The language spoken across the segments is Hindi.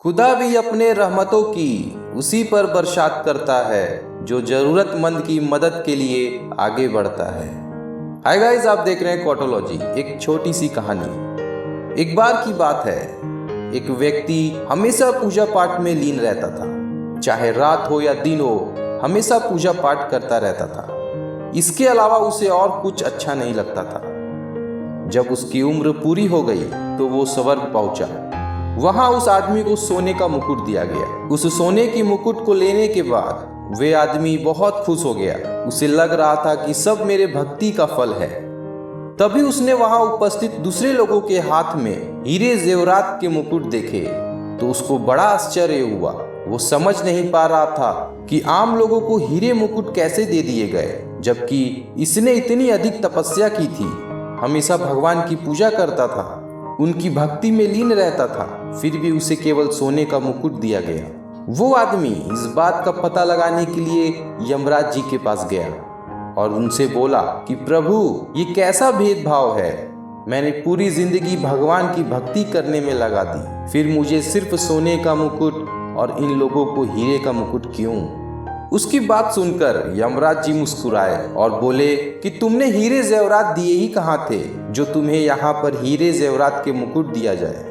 खुदा भी अपने रहमतों की उसी पर बरसात करता है जो जरूरतमंद की मदद के लिए आगे बढ़ता है। हाय गाइस, आप देख रहे हैं क्वाटोलॉजी, एक छोटी सी कहानी। एक बार की बात है, एक व्यक्ति हमेशा पूजा पाठ में लीन रहता था। चाहे रात हो या दिन हो, हमेशा पूजा पाठ करता रहता था। इसके अलावा उसे और कुछ अच्छा नहीं लगता था। जब उसकी उम्र पूरी हो गई तो वो स्वर्ग पहुंचा। वहां उस आदमी को सोने का मुकुट दिया गया। उस सोने की मुकुट को लेने के बाद वे आदमी बहुत खुश हो गया। उसे लग रहा था कि सब मेरे भक्ति का फल है। तभी उसने वहां उपस्थित दूसरे लोगों के हाथ में हीरे जेवरात के मुकुट देखे तो उसको बड़ा आश्चर्य हुआ। वो समझ नहीं पा रहा था कि आम लोगों को हीरे मुकुट कैसे दे दिए गए, जबकि इसने इतनी अधिक तपस्या की थी, हमेशा भगवान की पूजा करता था, उनकी भक्ति में लीन रहता था, फिर भी उसे केवल सोने का मुकुट दिया गया। वो आदमी इस बात का पता लगाने के लिए यमराज जी के पास गया और उनसे बोला कि प्रभु, ये कैसा भेदभाव है। मैंने पूरी जिंदगी भगवान की भक्ति करने में लगा दी, फिर मुझे सिर्फ सोने का मुकुट और इन लोगों को हीरे का मुकुट क्यों? उसकी बात सुनकर यमराज जी मुस्कुराए और बोले कि तुमने हीरे जेवरात दिए ही कहाँ थे जो तुम्हें यहाँ पर हीरे जेवरात के मुकुट दिया जाए।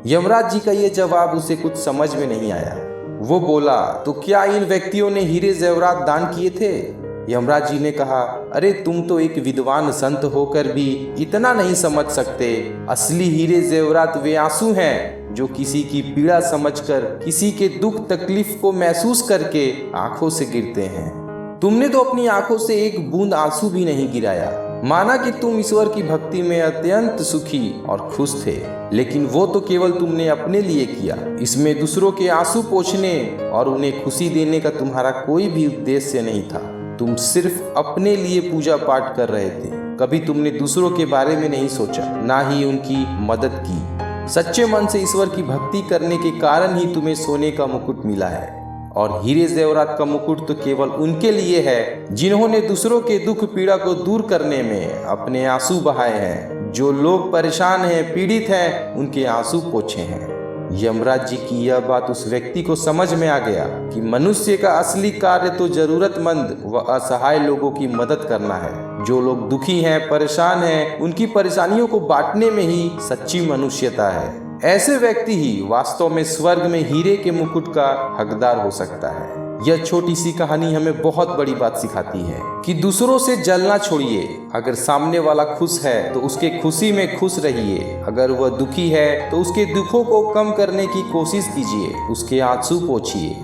यमराज जी का ये जवाब उसे कुछ समझ में नहीं आया। वो बोला, तो क्या इन व्यक्तियों ने हीरे जेवरात दान किए थे? यमराज जी ने कहा, अरे तुम तो एक विद्वान संत होकर भी इतना नहीं समझ सकते। असली हीरे जेवरात वे आंसू हैं जो किसी की पीड़ा समझकर, किसी के दुख तकलीफ को महसूस करके आंखों से गिरते हैं। तुमने तो अपनी आंखों से एक बूंद आंसू भी नहीं गिराया। माना कि तुम ईश्वर की भक्ति में अत्यंत सुखी और खुश थे, लेकिन वो तो केवल तुमने अपने लिए किया। इसमें दूसरों के आंसू पोंछने और उन्हें खुशी देने का तुम्हारा कोई भी उद्देश्य नहीं था। तुम सिर्फ अपने लिए पूजा पाठ कर रहे थे। कभी तुमने दूसरों के बारे में नहीं सोचा, ना ही उनकी मदद की। सच्चे मन से ईश्वर की भक्ति करने के कारण ही तुम्हें सोने का मुकुट मिला है, और हीरे जेवरात का मुकुट तो केवल उनके लिए है जिन्होंने दूसरों के दुख पीड़ा को दूर करने में अपने आंसू बहाए हैं। जो लोग परेशान हैं, पीड़ित हैं, उनके आंसू पोंछे हैं। यमराज जी की यह बात उस व्यक्ति को समझ में आ गया कि मनुष्य का असली कार्य तो जरूरतमंद व असहाय लोगों की मदद करना है। जो लोग दुखी हैं, परेशान हैं, उनकी परेशानियों को बांटने में ही सच्ची मनुष्यता है। ऐसे व्यक्ति ही वास्तव में स्वर्ग में हीरे के मुकुट का हकदार हो सकता है। यह छोटी सी कहानी हमें बहुत बड़ी बात सिखाती है कि दूसरों से जलना छोड़िए। अगर सामने वाला खुश है तो उसके खुशी में खुश रहिए। अगर वह दुखी है तो उसके दुखों को कम करने की कोशिश कीजिए, उसके आंसू पोंछिए।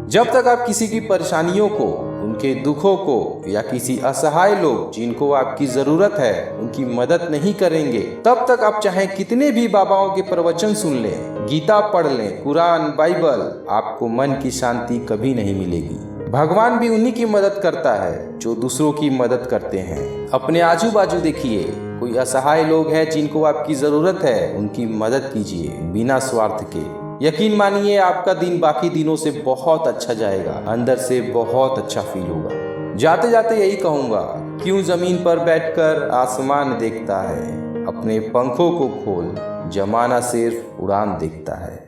जब तक आप किसी की परेशानियों को, उनके दुखों को या किसी असहाय लोग जिनको आपकी जरूरत है उनकी मदद नहीं करेंगे, तब तक आप चाहे कितने भी बाबाओं के प्रवचन सुन लें, गीता पढ़ लें, कुरान, बाइबल, आपको मन की शांति कभी नहीं मिलेगी। भगवान भी उन्हीं की मदद करता है जो दूसरों की मदद करते हैं। अपने आजू बाजू देखिए, कोई असहाय लोग हैं जिनको आपकी जरूरत है, उनकी मदद कीजिए बिना स्वार्थ के। यकीन मानिए, आपका दिन बाकी दिनों से बहुत अच्छा जाएगा, अंदर से बहुत अच्छा फील होगा। जाते जाते यही कहूँगा, क्यों जमीन पर बैठकर आसमान देखता है, अपने पंखों को खोल, जमाना सिर्फ उड़ान देखता है।